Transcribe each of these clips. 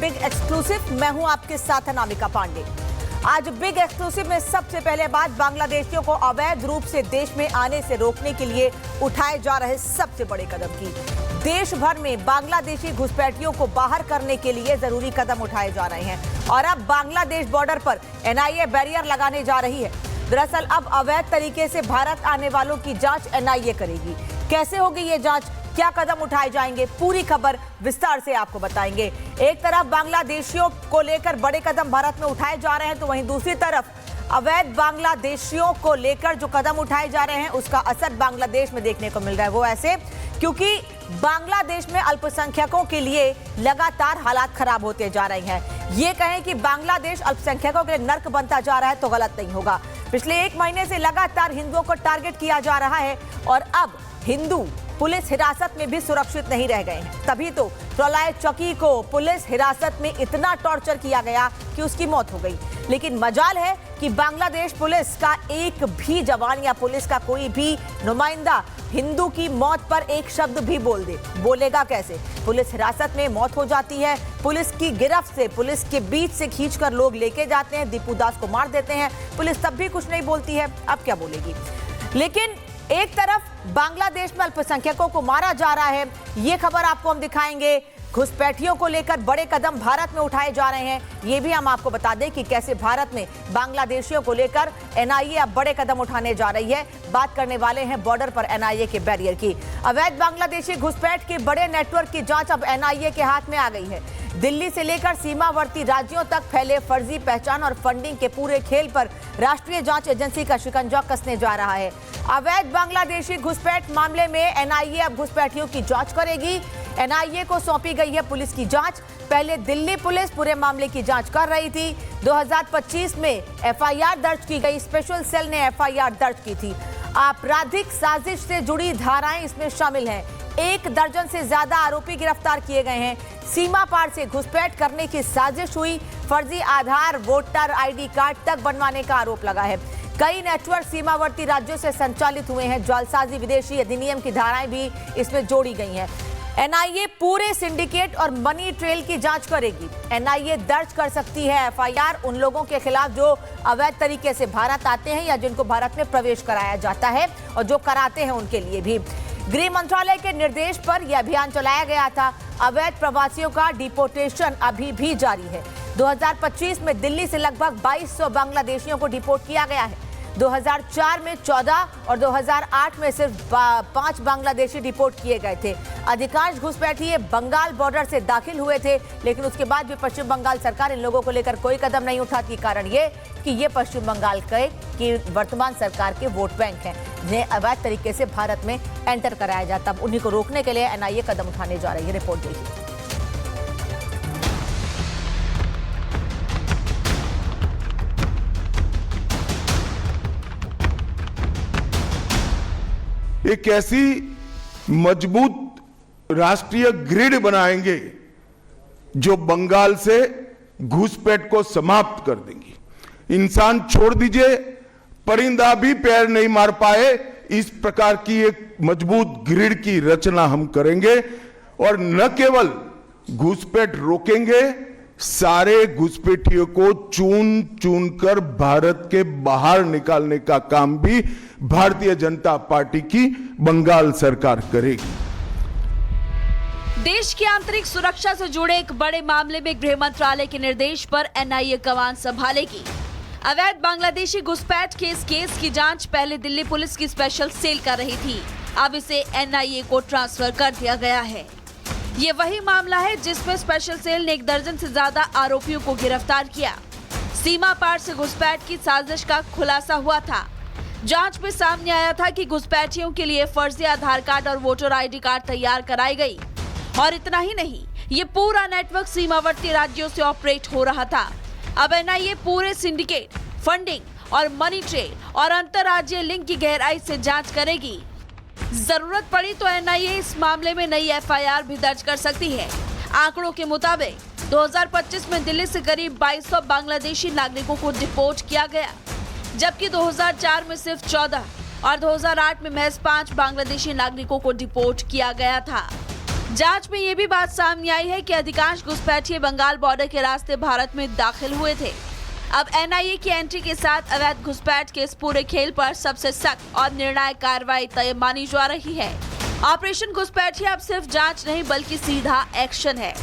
Big exclusive. मैं हूं आपके साथ अनामिका पांडे। आज बिग एक्सक्लूसिव में सबसे पहले बात बांग्लादेशियों को अवैध रूप से देश में आने से रोकने के लिए उठाए जा रहे सबसे बड़े कदम की। देश भर में बांग्लादेशी घुसपैठियों को बाहर करने के लिए जरूरी कदम उठाए जा रहे हैं और अब बांग्लादेश बॉर्डर पर एनआईए बैरियर लगाने जा रही है। दरअसल अब अवैध तरीके से भारत आने वालों की जांच एनआईए करेगी। कैसे होगी ये जांच, क्या कदम उठाए जाएंगे, पूरी खबर विस्तार से आपको बताएंगे। एक तरफ बांग्लादेशियों को लेकर बड़े कदम भारत में उठाए जा रहे हैं, तो वहीं दूसरी तरफ अवैध बांग्लादेशियों को लेकर जो कदम उठाए जा रहे हैं उसका असर बांग्लादेश में देखने को मिल रहा है। वो ऐसे क्योंकि बांग्लादेश में अल्पसंख्यकों के लिए लगातार हालात खराब होते जा रहे हैं। ये कहें कि बांग्लादेश अल्पसंख्यकों के लिए नर्क बनता जा रहा है तो गलत नहीं होगा। पिछले एक महीने से लगातार हिंदुओं को टारगेट किया जा रहा है और अब हिंदू पुलिस हिरासत में भी सुरक्षित नहीं रह गए हैं। तभी तो प्रलय चौकी को पुलिस हिरासत में इतना टॉर्चर किया गया कि उसकी मौत हो गई। लेकिन मजाल है कि बांग्लादेश पुलिस का एक भी जवान या पुलिस का कोई भी नुमाइंदा हिंदू की मौत पर एक शब्द भी बोलेगा कैसे? पुलिस हिरासत में मौत हो जाती है, पुलिस की गिरफ्त से, पुलिस के बीच से खींचकर लोग लेके जाते हैं, दीपू दास को मार देते हैं, पुलिस तब भी कुछ नहीं बोलती है। अब क्या बोलेगी? लेकिन एक तरफ बांग्लादेश में अल्पसंख्यकों को मारा जा रहा है, ये खबर आपको हम दिखाएंगे। घुसपैठियों को लेकर बड़े कदम भारत में उठाए जा रहे हैं, ये भी हम आपको बता दें कि कैसे भारत में बांग्लादेशियों को लेकर एनआईए अब बड़े कदम उठाने जा रही है। बात करने वाले हैं बॉर्डर पर एनआईए के बैरियर की। अवैध बांग्लादेशी घुसपैठ के बड़े नेटवर्क की जांच अब एनआईए के हाथ में आ गई है। दिल्ली से लेकर सीमावर्ती राज्यों तक फैले फर्जी पहचान और फंडिंग के पूरे खेल पर राष्ट्रीय जांच एजेंसी का शिकंजा कसने जा रहा है। अवैध बांग्लादेशी घुसपैठ मामले में एनआईए अब घुसपैठियों की जांच करेगी। एनआईए को सौंपी गई है पुलिस की जांच। पहले दिल्ली पुलिस पूरे मामले की जांच कर रही थी। 2025 में एफआईआर दर्ज की गई, स्पेशल सेल ने एफआईआर दर्ज की थी। आपराधिक साजिश से जुड़ी धाराएं इसमें शामिल हैं। 1 दर्जन से ज्यादा आरोपी गिरफ्तार किए गए हैं। सीमा पार से घुसपैठ करने की साजिश हुई, फर्जी आधार, वोटर आईडी कार्ड तक बनवाने का आरोप लगा है। कई नेटवर्क सीमावर्ती राज्यों से संचालित हुए हैं। जालसाजी, विदेशी अधिनियम की धाराएं भी इसमें जोड़ी गई हैं। एनआईए पूरे सिंडिकेट और मनी ट्रेल की जांच करेगी। एनआईए दर्ज कर सकती है एफआईआर उन लोगों के खिलाफ जो अवैध तरीके से भारत आते हैं या जिनको भारत में प्रवेश कराया जाता है, और जो कराते हैं उनके लिए भी। गृह मंत्रालय के निर्देश पर यह अभियान चलाया गया था। अवैध प्रवासियों का डिपोर्टेशन अभी भी जारी है। 2025 में दिल्ली से लगभग 2200 बांग्लादेशियों को डिपोर्ट किया गया है। 2004 में 14 और 2008 में सिर्फ 5 बांग्लादेशी डिपोर्ट किए गए थे। अधिकांश घुसपैठिए बंगाल बॉर्डर से दाखिल हुए थे, लेकिन उसके बाद भी पश्चिम बंगाल सरकार इन लोगों को लेकर कोई कदम नहीं उठाती। कारण ये कि ये पश्चिम बंगाल की वर्तमान सरकार के वोट बैंक हैं, जिन्हें अवैध तरीके से भारत में एंटर कराया जाता। उन्हीं को रोकने के लिए एनआईए कदम उठाने जा रही है। रिपोर्ट देखिए। एक ऐसी मजबूत राष्ट्रीय ग्रिड बनाएंगे जो बंगाल से घुसपैठ को समाप्त कर देंगी। इंसान छोड़ दीजिए, परिंदा भी पैर नहीं मार पाए, इस प्रकार की एक मजबूत ग्रिड की रचना हम करेंगे। और न केवल घुसपैठ रोकेंगे, सारे घुसपैठियों को चुन चुन कर भारत के बाहर निकालने का काम भी भारतीय जनता पार्टी की बंगाल सरकार करेगी। देश की आंतरिक सुरक्षा से जुड़े एक बड़े मामले में गृह मंत्रालय के निर्देश पर एनआईए कमान संभालेगी। अवैध बांग्लादेशी घुसपैठ के इस केस की जांच पहले दिल्ली पुलिस की स्पेशल सेल कर रही थी, अब इसे एनआईए को ट्रांसफर कर दिया गया है। ये वही मामला है जिसमें स्पेशल सेल ने 1 दर्जन से ज्यादा आरोपियों को गिरफ्तार किया। सीमा पार से घुसपैठ की साजिश का खुलासा हुआ था। जांच में सामने आया था कि घुसपैठियों के लिए फर्जी आधार कार्ड और वोटर आईडी कार्ड तैयार कराई गई। और इतना ही नहीं, ये पूरा नेटवर्क सीमावर्ती राज्यों से ऑपरेट हो रहा था। अब एनआईए पूरे सिंडिकेट, फंडिंग और मनी ट्रेल और अंतर्राज्यीय लिंक की गहराई से जांच करेगी। जरूरत पड़ी तो एनआईए इस मामले में नई एफआईआर भी दर्ज कर सकती है। आंकड़ों के मुताबिक 2025 में दिल्ली से करीब 2200 बांग्लादेशी नागरिकों को डिपोर्ट किया गया, जबकि 2004 में सिर्फ 14 और 2008 में महज 5 बांग्लादेशी नागरिकों को डिपोर्ट किया गया था। जांच में ये भी बात सामने आई है कि अधिकांश घुसपैठिए बंगाल बॉर्डर के रास्ते भारत में दाखिल हुए थे। अब एनआईए की एंट्री के साथ अवैध घुसपैठ के इस पूरे खेल पर सबसे सख्त और निर्णायक कार्रवाई तय मानी जा रही है। ऑपरेशन घुसपैठिए अब सिर्फ जांच नहीं बल्कि सीधा एक्शन है।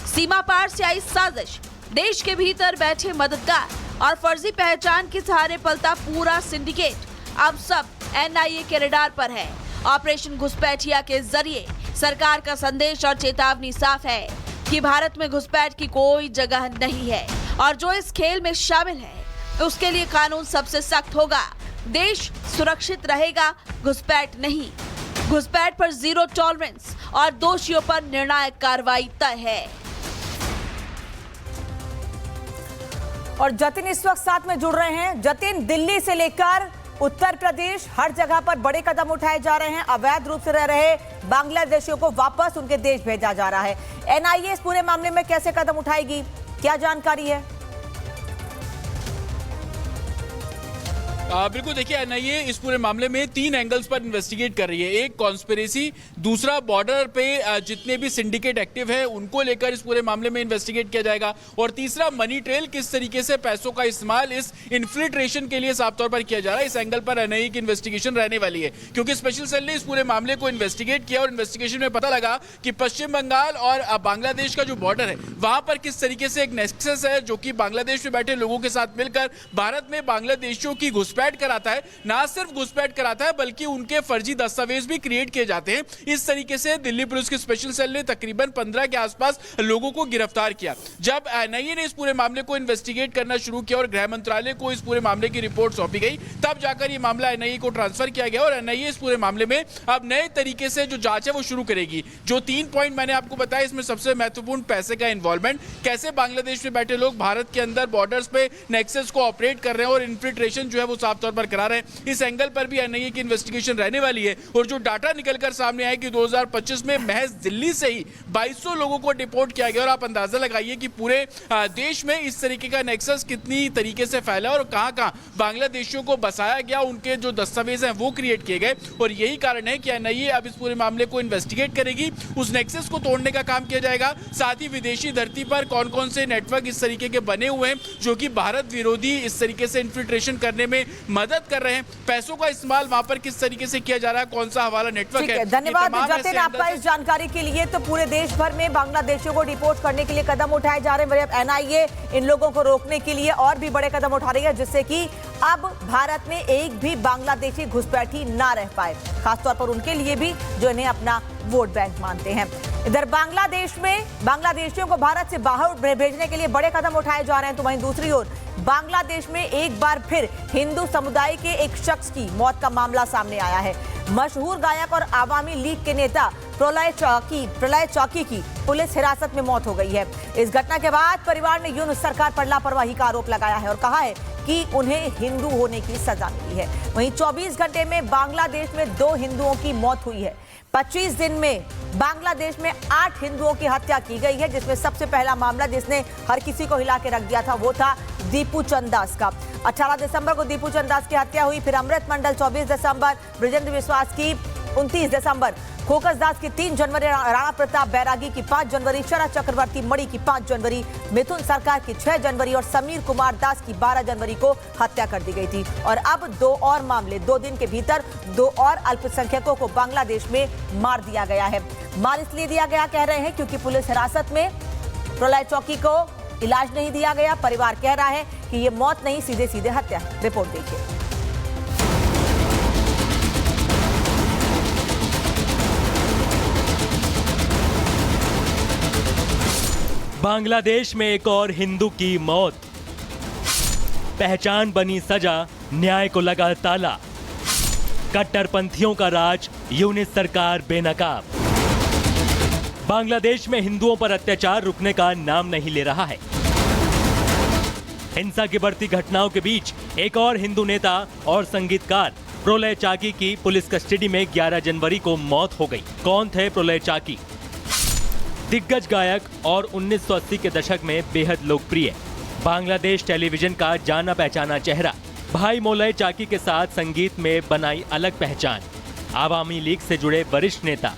सीमा पार से आई साजिश, देश के भीतर बैठे मददगार और फर्जी पहचान के सहारे पलता पूरा सिंडिकेट, अब सब एनआईए के रडार पर है। ऑपरेशन घुसपैठिया के जरिए सरकार का संदेश और चेतावनी साफ है कि भारत में घुसपैठ की कोई जगह नहीं है और जो इस खेल में शामिल है उसके लिए कानून सबसे सख्त होगा। देश सुरक्षित रहेगा, घुसपैठ नहीं। घुसपैठ पर जीरो टॉलरेंस और दोषियों पर निर्णायक कार्रवाई तय है। और जतिन इस वक्त साथ में जुड़ रहे हैं। जतिन, दिल्ली से लेकर उत्तर प्रदेश हर जगह पर बड़े कदम उठाए जा रहे हैं। अवैध रूप से रह रहे बांग्लादेशियों को वापस उनके देश भेजा जा रहा है। एनआईए इस पूरे मामले में कैसे कदम उठाएगी, क्या जानकारी है? बिल्कुल, देखिए एनआईए इस पूरे मामले में 3 एंगल्स पर इन्वेस्टिगेट कर रही है। एक कॉन्स्पिरेसी, दूसरा बॉर्डर पे जितने भी सिंडिकेट एक्टिव है उनको लेकर इस पूरे मामले में इन्वेस्टिगेट किया जाएगा, और तीसरा मनी ट्रेल, किस तरीके से पैसों का इस्तेमाल इस इन्फिल्ट्रेशन के लिए साफ तौर पर किया जा रहा है। इस एंगल पर एनआईए की इन्वेस्टिगेशन रहने वाली है, क्योंकि स्पेशल सेल ने इस पूरे मामले को इन्वेस्टिगेट किया और इन्वेस्टिगेशन में पता लगा कि पश्चिम बंगाल और बांग्लादेश का जो बॉर्डर है वहां पर किस तरीके से एक नेक्सस है जो कि बांग्लादेश में बैठे लोगों के साथ मिलकर भारत में बांग्लादेशियों की घुसपैठ कराता है। ना सिर्फ घुसपैठ कराता है बल्कि उनके फर्जी दस्तावेज भी क्रिएट किए जाते हैं। इस तरीके से दिल्ली पुलिस की स्पेशल सेल ने तकरीबन 15 के आसपास लोगों को गिरफ्तार किया। जब एनआईए ने इस पूरे मामले को इन्वेस्टिगेट करना शुरू किया और गृह मंत्रालय को इस पूरे मामले की रिपोर्ट सौंपी गई, तब जाकर यह मामला एनआईए को ट्रांसफर किया गया और एनआईए इस पूरे मामले में अब नए तरीके से जो जांच है वो शुरू करेगी। जो 3 पॉइंट मैंने आपको बताया, इसमें सबसे महत्वपूर्ण पैसे का इन्वॉल्वमेंट, कैसे बांग्लादेश में बैठे लोग भारत के अंदर बॉर्डर्स पे नेक्सस को ऑपरेट कर रहे हैं और इन्फिल्ट्रेशन जो है वो साफ तौर पर करा रहे हैं। इस एंगल पर भी एनआईए की इन्वेस्टिगेशन रहने वाली है। और जो डाटा निकलकर सामने आया कि 2025 में महज दिल्ली से ही 2200 लोगों को डिपोर्ट किया गया, और आप अंदाजा लगाइए कि पूरे देश में इस तरीके का नेक्सस कितनी तरीके से फैला और कहां-कहां बांग्लादेशियों को बसाया गया, उनके जो दस्तावेज हैं वो क्रिएट किए गए। और यही कारण है कि एनआईए अब इस पूरे मामले को इन्वेस्टिगेट करेगी, उस नेक्सस को तोड़ने का काम किया जाएगा। साथ ही विदेशी धरती पर कौन-कौन से नेटवर्क इस तरीके के बने हुए हैं जो कि भारत विरोधी इस तरीके से इन्फिल्ट्रेशन करने में मदद कर रहे हैं, पैसों का इस्तेमाल वहां पर किस तरीके से किया जा रहा है, कौन सा हवाला नेटवर्क है। धन्यवाद जतिन आपका इस जानकारी के लिए। तो पूरे देश भर में बांग्लादेशियों को डिपोर्ट करने के लिए कदम उठाए जा रहे हैं। एनआईए इन लोगों को रोकने के लिए और भी बड़े कदम उठा रही है, जिससे कि अब भारत में एक भी बांग्लादेशी घुसपैठी ना रह पाए, खासतौर पर उनके लिए भी जो इन्हें अपना वोट बैंक मानते हैं। इधर बांग्लादेश में बांग्लादेशियों को भारत से बाहर भेजने के लिए बड़े कदम उठाए जा रहे हैं, तो वहीं दूसरी ओर बांग्लादेश में एक बार फिर हिंदू समुदाय के एक शख्स की मौत का मामला सामने आया है। मशहूर गायक और आवामी लीग के नेता प्रलय चौकी की पुलिस हिरासत में मौत हो गई है। इस घटना के बाद परिवार ने यूनुस सरकार पर लापरवाही का आरोप लगाया है और कहा है कि उन्हें हिंदू होने की सजा मिली है। वहीं 24 घंटे में बांग्लादेश में 2 हिंदुओं की मौत हुई है। 25 दिन में बांग्लादेश में 8 हिंदुओं की हत्या की गई है, जिसमें सबसे पहला मामला जिसने हर किसी को हिला के रख दिया था वो था दीपू चंद दास का। 18 दिसंबर को दीपू चंद दास की हत्या हुई। फिर अमृत मंडल 24 दिसंबर, ब्रजेंद्र विश्वास की 29 दिसंबर, खोकस दास की 3 जनवरी, राणा प्रताप बैरागी की 5 जनवरी, शरद चक्रवर्ती मणि की 5 जनवरी, मिथुन सरकार की 6 जनवरी और समीर कुमार दास की 12 जनवरी को हत्या कर दी गई थी। और अब 2 और मामले, 2 दिन के भीतर 2 और अल्पसंख्यकों को बांग्लादेश में मार दिया गया है। मार इसलिए दिया गया कह रहे हैं क्योंकि पुलिस हिरासत में प्रलय चौकी को इलाज नहीं दिया गया। परिवार कह रहा है कि ये मौत नहीं, सीधे सीधे हत्या है। रिपोर्ट देखिए। बांग्लादेश में एक और हिंदू की मौत, पहचान बनी सजा, न्याय को लगा ताला। कट्टरपंथियों का राज, यूनिस सरकार बेनकाब। बांग्लादेश में हिंदुओं पर अत्याचार रुकने का नाम नहीं ले रहा है। हिंसा की बढ़ती घटनाओं के बीच एक और हिंदू नेता और संगीतकार प्रलय चाकी की पुलिस कस्टडी में 11 जनवरी को मौत हो गई। कौन थे प्रलय चाकी? दिग्गज गायक और 1980 के दशक में बेहद लोकप्रिय बांग्लादेश टेलीविजन का जाना पहचाना चेहरा। भाई मोलय चाकी के साथ संगीत में बनाई अलग पहचान। आवामी लीग से जुड़े वरिष्ठ नेता।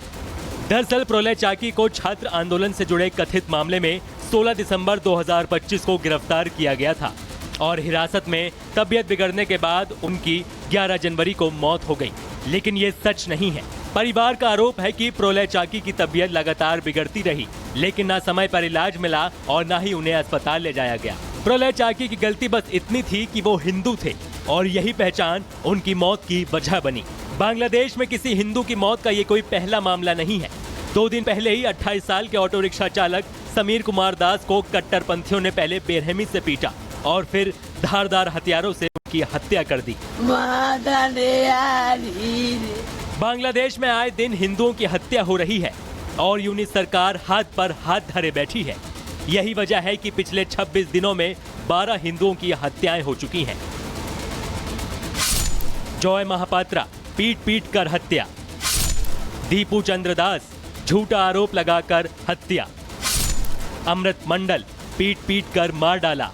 दरअसल प्रलय चाकी को छात्र आंदोलन से जुड़े कथित मामले में 16 दिसंबर 2025 को गिरफ्तार किया गया था और हिरासत में तबीयत बिगड़ने के बाद उनकी 11 जनवरी को मौत हो गई। लेकिन ये सच नहीं है। परिवार का आरोप है कि प्रलय चाकी की तबीयत लगातार बिगड़ती रही, लेकिन ना समय पर इलाज मिला और ना ही उन्हें अस्पताल ले जाया गया। प्रलय चाकी की गलती बस इतनी थी कि वो हिंदू थे और यही पहचान उनकी मौत की वजह बनी। बांग्लादेश में किसी हिंदू की मौत का ये कोई पहला मामला नहीं है। 2 दिन पहले ही 28 साल के ऑटो रिक्शा चालक समीर कुमार दास को कट्टरपंथियों ने पहले बेरहमी से पीटा और फिर धारदार हथियारों से उनकी हत्या कर दी। बांग्लादेश में आए दिन हिंदुओं की हत्या हो रही है और यूनिट सरकार हाथ पर हाथ धरे बैठी है। यही वजह है कि पिछले 26 दिनों में 12 हिंदुओं की हत्याएं हो चुकी हैं। जॉय महापात्रा पीट पीट कर हत्या, दीपू चंद्र दास झूठा आरोप लगाकर हत्या, अमृत मंडल पीट पीट कर मार डाला,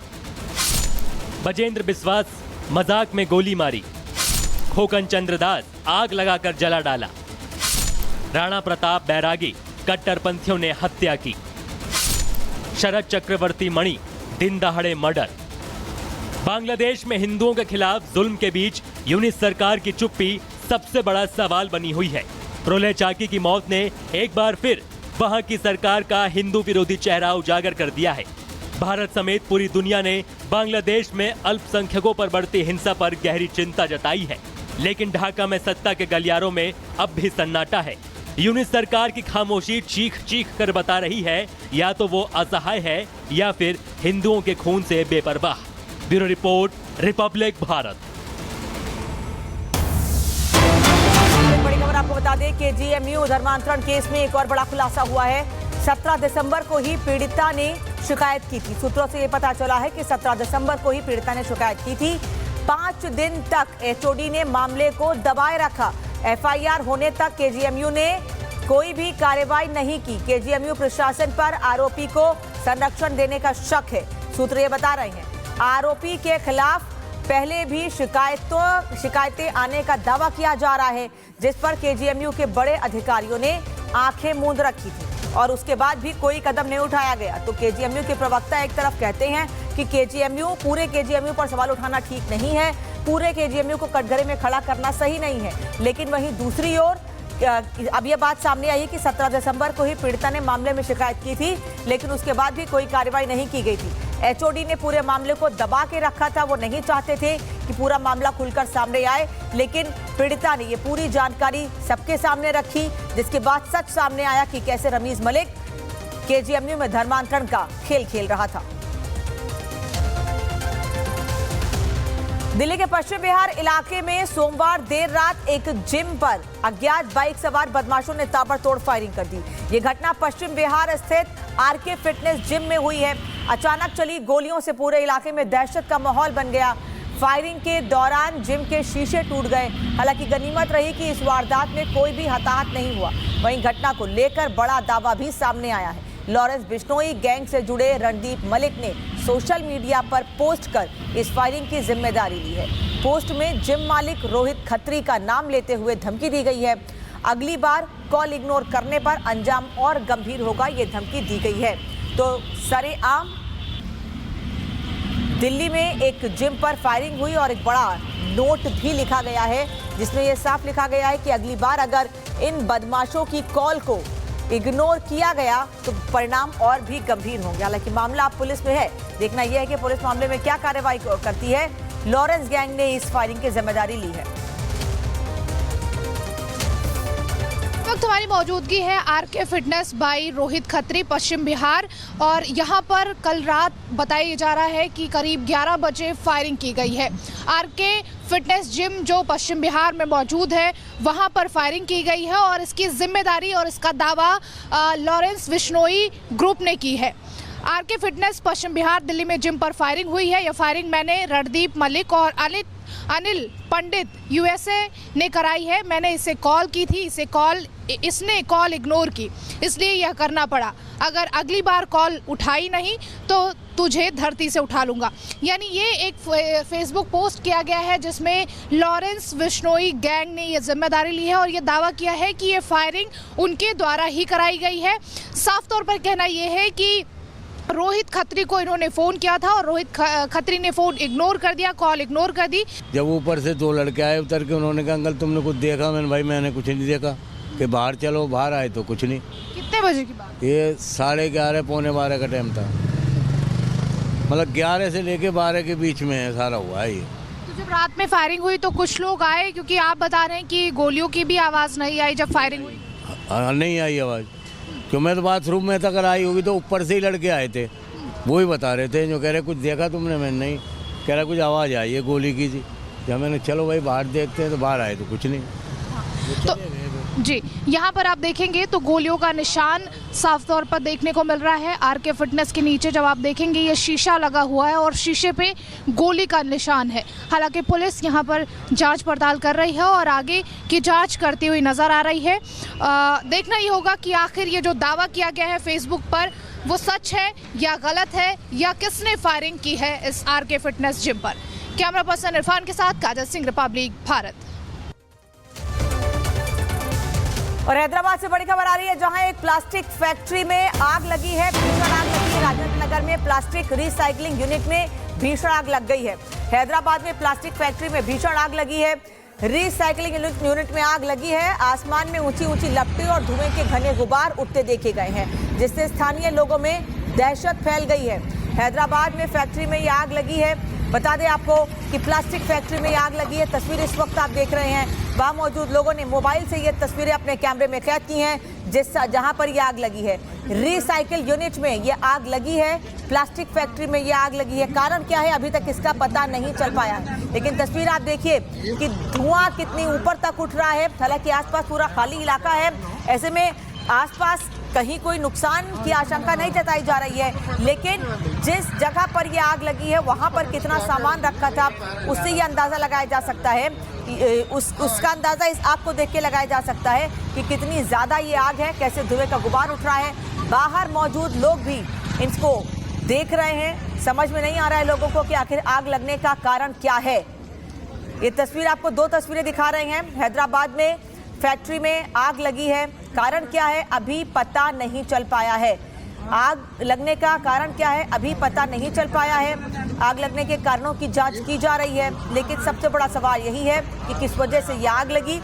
बजेंद्र बिस्वास मजाक में गोली मारी, खोकन चंद्र दास आग लगाकर जला डाला, राणा प्रताप बैरागी कट्टरपंथियों ने हत्या की, शरद चक्रवर्ती मणि दिन दहाड़े मर्डर। बांग्लादेश में हिंदुओं के खिलाफ जुल्म के बीच यूनिट सरकार की चुप्पी सबसे बड़ा सवाल बनी हुई है। प्रलय चाकी की मौत ने एक बार फिर वहां की सरकार का हिंदू विरोधी चेहरा उजागर कर दिया है। भारत समेत पूरी दुनिया ने बांग्लादेश में अल्पसंख्यकों पर बढ़ती हिंसा पर गहरी चिंता जताई है, लेकिन ढाका में सत्ता के गलियारों में अब भी सन्नाटा है। यूनिट सरकार की खामोशी चीख चीख कर बता रही है या तो वो असहाय है या फिर हिंदुओं के खून से बेपरवाह। Bureau report, Republic Bharat. बड़ी खबर आपको बता दें कि जीएमयू धर्मांतरण केस में एक और बड़ा खुलासा हुआ है। 17 दिसंबर को ही पीड़िता ने शिकायत की थी। सूत्रों से ये पता चला है कि 17 दिसंबर को ही पीड़िता ने शिकायत की थी। 5 दिन तक एचओडी ने मामले को दबाए रखा। एफआईआर होने तक केजीएमयू ने कोई भी कार्रवाई नहीं की। केजीएमयू प्रशासन पर आरोपी को संरक्षण देने का शक है। सूत्र ये बता रहे हैं आरोपी के खिलाफ पहले भी शिकायतें आने का दावा किया जा रहा है, जिस पर केजीएमयू के बड़े अधिकारियों ने आंखें मूंद रखी थी और उसके बाद भी कोई कदम नहीं उठाया गया। तो केजीएमयू के प्रवक्ता एक तरफ कहते हैं कि पूरे केजीएमयू पर सवाल उठाना ठीक नहीं है, पूरे केजीएमयू को कटघरे में खड़ा करना सही नहीं है, लेकिन वहीं दूसरी ओर अब यह बात सामने आई है कि 17 दिसंबर को ही पीड़िता ने मामले में शिकायत की थी, लेकिन उसके बाद भी कोई कार्रवाई नहीं की गई थी। एचओडी ने पूरे मामले को दबा के रखा था। वो नहीं चाहते थे कि पूरा मामला खुलकर सामने आए, लेकिन पीड़िता ने ये पूरी जानकारी सबके सामने रखी, जिसके बाद सच सामने आया कि कैसे रमीज मलिक केजीएमयू में धर्मांतरण का खेल खेल रहा था। दिल्ली के पश्चिम बिहार इलाके में सोमवार देर रात एक जिम पर अज्ञात बाइक सवार बदमाशों ने ताबड़तोड़ फायरिंग कर दी। ये घटना पश्चिम बिहार स्थित आरके फिटनेस जिम में हुई है। अचानक चली गोलियों से पूरे इलाके में दहशत का माहौल बन गया। फायरिंग के दौरान जिम के शीशे टूट गए। हालांकि गनीमत रही कि इस वारदात में कोई भी हताहत नहीं हुआ। वहीं घटना को लेकर बड़ा दावा भी सामने आया है। लॉरेंस बिश्नोई गैंग से जुड़े रणदीप मलिक ने सोशल मीडिया पर पोस्ट कर इस फायरिंग की जिम्मेदारी ली है। पोस्ट में जिम मालिक रोहित खत्री का नाम लेते हुए धमकी दी गई है। अगली बार कॉल इग्नोर करने पर अंजाम और गंभीर होगा, ये धमकी दी गई है। तो सरेआम दिल्ली में एक जिम पर फायरिंग हुई और एक बड़ा नोट भी लिखा गया है, जिसमें यह साफ लिखा गया है कि अगली बार अगर इन बदमाशों की कॉल को इग्नोर किया गया तो परिणाम और भी गंभीर होंगे। हालांकि मामला अब पुलिस में है। देखना यह है कि पुलिस मामले में क्या कार्रवाई करती है। लॉरेंस गैंग ने इस फायरिंग की जिम्मेदारी ली है। वक्त हमारी मौजूदगी है RK fitness by Rohit Khatri Paschim Vihar, और यहाँ पर कल रात बताया जा रहा है कि करीब 11 बजे फायरिंग की गई है। आरके फिटनेस जिम जो पश्चिम बिहार में मौजूद है वहाँ पर फायरिंग की गई है और इसकी जिम्मेदारी और इसका दावा लॉरेंस बिश्नोई ग्रुप ने की है। आरके फिटनेस पश्चिम बिहार दिल्ली में जिम पर फायरिंग हुई है। यह फायरिंग मैंने रणदीप मलिक और अनिल पंडित यूएसए ने कराई है। मैंने इसे कॉल की थी, इसने कॉल इग्नोर की, इसलिए यह करना पड़ा। अगर अगली बार कॉल उठाई नहीं तो तुझे धरती से उठा लूंगा। यानी ये एक फेसबुक पोस्ट किया गया है जिसमें लॉरेंस बिश्नोई गैंग ने ये जिम्मेदारी ली है और ये दावा किया है कि ये फायरिंग उनके द्वारा ही कराई गई है। साफ तौर पर कहना ये है कि रोहित खत्री को इन्होंने फ़ोन किया था और रोहित खत्री ने फ़ोन इग्नोर कर दिया, कॉल इग्नोर कर दी। जब ऊपर से 2 लड़के आए उतर के, उन्होंने कहा अंकल तुमने कुछ देखा? मैंने भाई मैंने कुछ नहीं देखा। कि बाहर चलो, बाहर आए तो कुछ नहीं। कितने बजे की बात? ये 11:30 पौने 12 का टाइम था। मतलब 11 से लेके 12 के बीच में है सारा हुआ है ये। तो जब रात में फायरिंग हुई तो कुछ लोग आए, क्योंकि आप बता रहे हैं कि गोलियों की भी आवाज़ नहीं आई जब फायरिंग हुई? नहीं आई आवाज़, क्यों? मैं तो बाथरूम में था, अगर आई होगी तो ऊपर से ही लड़के आए थे, वो ही बता रहे थे। जो कह रहे कुछ देखा तुमने? मैंने नहीं। कह रहा कुछ आवाज़ आई है गोली की जी। जब मैंने चलो भाई बाहर देखते हैं तो बाहर आए तो कुछ नहीं। तो जी, यहाँ पर आप देखेंगे तो गोलियों का निशान साफ तौर पर देखने को मिल रहा है। आरके फिटनेस के नीचे जब आप देखेंगे ये शीशा लगा हुआ है और शीशे पे गोली का निशान है। हालांकि पुलिस यहाँ पर जांच पड़ताल कर रही है और आगे की जांच करती हुई नज़र आ रही है। देखना ये होगा कि आखिर ये जो दावा किया गया है फेसबुक पर वो सच है या गलत है, या किसने फायरिंग की है इस आरके फिटनेस जिम पर। कैमरा पर्सन इरफान के साथ काजल सिंह, रिपब्लिक भारत। और हैदराबाद से बड़ी खबर आ रही है जहां एक प्लास्टिक फैक्ट्री में आग लगी है, भीषण आग लगी है। राजेंद्र नगर में प्लास्टिक रिसाइकलिंग यूनिट में भीषण आग लग गई है। हैदराबाद में प्लास्टिक फैक्ट्री में भीषण आग लगी है, रिसाइकलिंग यूनिट में आग लगी है। आसमान में ऊंची ऊंची लपटें और धुएं के घने गुबार उठते देखे गए हैं, जिससे स्थानीय लोगों में दहशत फैल गई है। हैदराबाद में फैक्ट्री में ये आग लगी है। बता दें आपको कि प्लास्टिक फैक्ट्री में आग लगी है। तस्वीर इस वक्त आप देख रहे हैं, वहां मौजूद लोगों ने मोबाइल से ये तस्वीरें अपने कैमरे में कैद की हैं, जहां पर ये आग लगी है। रिसाइकिल यूनिट में ये आग लगी है, प्लास्टिक फैक्ट्री में ये आग लगी है। कारण क्या है अभी तक इसका पता नहीं चल पाया है, लेकिन तस्वीर आप देखिए कि धुआं कितनी ऊपर तक उठ रहा है। हालांकि आसपास पूरा खाली इलाका है, ऐसे में आसपास कहीं कोई नुकसान की आशंका नहीं जताई जा रही है, लेकिन जिस जगह पर ये आग लगी है वहां पर कितना सामान रखा था उससे ये अंदाजा लगाया जा सकता है। उसका अंदाजा इस आग को देख के लगाया जा सकता है कि कितनी ज्यादा ये आग है, कैसे धुएं का गुबार उठ रहा है। बाहर मौजूद लोग भी इसको देख रहे हैं, समझ में नहीं आ रहा है लोगों को कि आखिर आग लगने का कारण क्या है। ये तस्वीर आपको 2 तस्वीरें दिखा रहे हैं। हैदराबाद में फैक्ट्री में आग लगी है, कारण क्या है अभी पता नहीं चल पाया है। आग लगने का कारण क्या है अभी पता नहीं चल पाया है। आग लगने के कारणों की जांच की जा रही है, लेकिन सबसे बड़ा सवाल यही है कि किस वजह से ये आग लगी।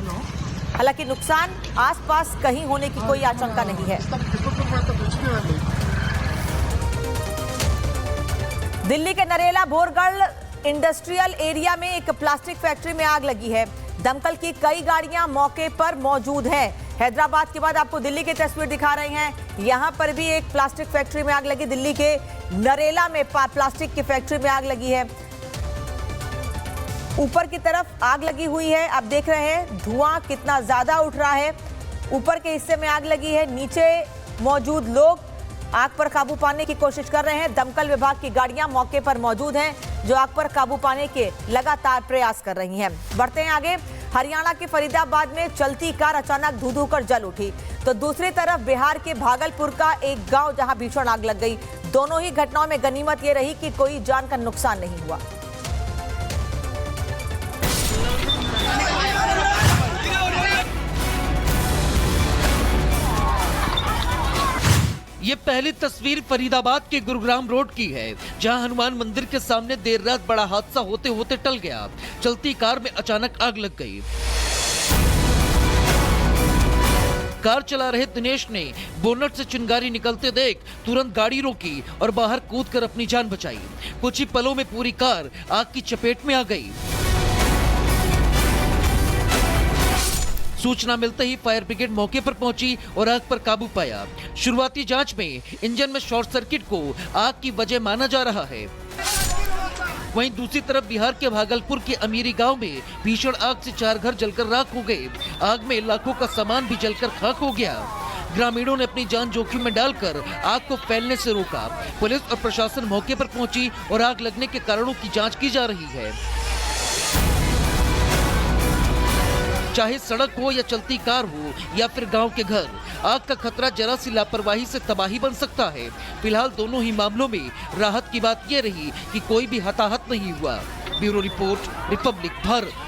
हालांकि नुकसान आसपास कहीं होने की कोई आशंका नहीं है। दिल्ली के नरेला बोरगढ़ इंडस्ट्रियल एरिया में एक प्लास्टिक फैक्ट्री में आग लगी है। दमकल की कई गाड़ियां मौके पर मौजूद हैं। हैदराबाद के बाद आपको दिल्ली की तस्वीर दिखा रहे हैं। यहां पर भी एक प्लास्टिक फैक्ट्री में आग लगी। दिल्ली के नरेला में प्लास्टिक की फैक्ट्री में आग लगी है। ऊपर की तरफ आग लगी हुई है, आप देख रहे हैं धुआं कितना ज्यादा उठ रहा है। ऊपर के हिस्से में आग लगी है, नीचे मौजूद लोग आग पर काबू पाने की कोशिश कर रहे हैं। दमकल विभाग की गाड़ियां मौके पर मौजूद हैं, जो आग पर काबू पाने के लगातार प्रयास कर रही हैं। बढ़ते हैं आगे। हरियाणा के फरीदाबाद में चलती कार अचानक धू-धू कर जल उठी, तो दूसरी तरफ बिहार के भागलपुर का एक गांव जहां भीषण आग लग गई। दोनों ही घटनाओं में गनीमत ये रही कि कोई जान का नुकसान नहीं हुआ। ये पहली तस्वीर फरीदाबाद के गुरुग्राम रोड की है, जहां हनुमान मंदिर के सामने देर रात बड़ा हादसा होते होते टल गया। चलती कार में अचानक आग लग गई। कार चला रहे दिनेश ने बोनट से चिंगारी निकलते देख तुरंत गाड़ी रोकी और बाहर कूदकर अपनी जान बचाई। कुछ ही पलों में पूरी कार आग की चपेट में आ गई। सूचना मिलते ही फायर ब्रिगेड मौके पर पहुंची और आग पर काबू पाया। शुरुआती जांच में इंजन में शॉर्ट सर्किट को आग की वजह माना जा रहा है। वहीं दूसरी तरफ बिहार के भागलपुर के अमीरी गांव में भीषण आग से 4 घर जलकर राख हो गए। आग में लाखों का सामान भी जलकर खाक हो गया। ग्रामीणों ने अपनी जान जोखिम में डालकर आग को फैलने से रोका। पुलिस और प्रशासन मौके पर पहुंची और आग लगने के कारणों की जांच की जा रही है। चाहे सड़क हो या चलती कार हो या फिर गांव के घर, आग का खतरा जरा सी लापरवाही से तबाही बन सकता है। फिलहाल दोनों ही मामलों में राहत की बात यह रही कि कोई भी हताहत नहीं हुआ। Bureau report, Republic Bharat.